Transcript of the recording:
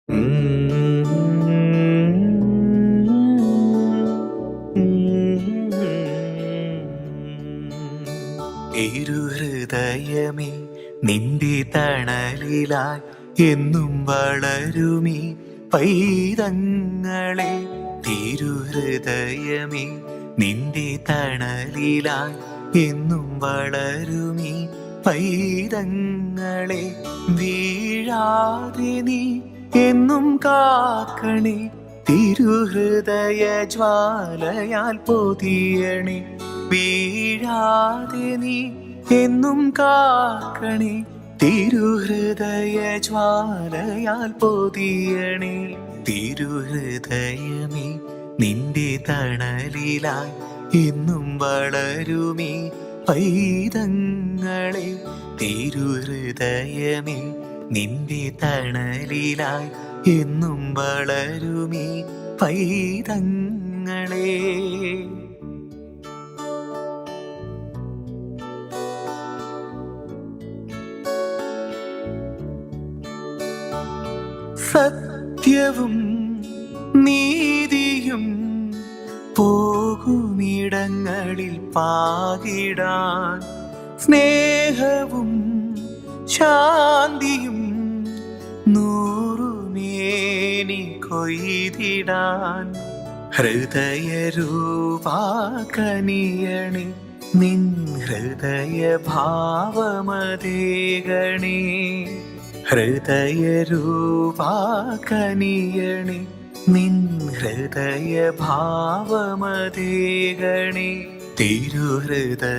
ഇരുഹൃദയമേ നിന്റെ തണലിലായി എന്നും വളരുമീ പൈതങ്ങളെ. തിരുഹൃദയമേ നിന്റെ തണലിലായി എന്നും വളരുമീ പൈതങ്ങളെ. വീഴാതെ നീ എന്നും കാക്കണേ, തിരുഹൃദയ ജ്വാലയാൽ പൊതിയണേ. വീഴാതെ നീ എന്നും കാക്കണേ, തിരുഹൃദയ ജ്വാലയാൽ പൊതിയണേ. തിരുഹൃദയമേ നിന്റെ തണലിലായി എന്നും വളരുമീ പൈതങ്ങളെ. തിരുഹൃദയമേ നിന്റെ തണലിലായി എന്നും വളരുമീ പൈതങ്ങളെ. സത്യവും നീതിയും പോകുമിടങ്ങളിൽ പാകിടാൻ, സ്നേഹവും ശാന്തിയും നൂറുമേനി കൊയ്തിടാൻ. ഹൃദയരൂപാകനിയണേ, നിൻ ഹൃദയ ഭാവമതേകണേ. ഹൃദയരൂപാകനിയണേ, നിൻ ഹൃദയ ഭാവമതേകണേ. തിരുഹൃദയ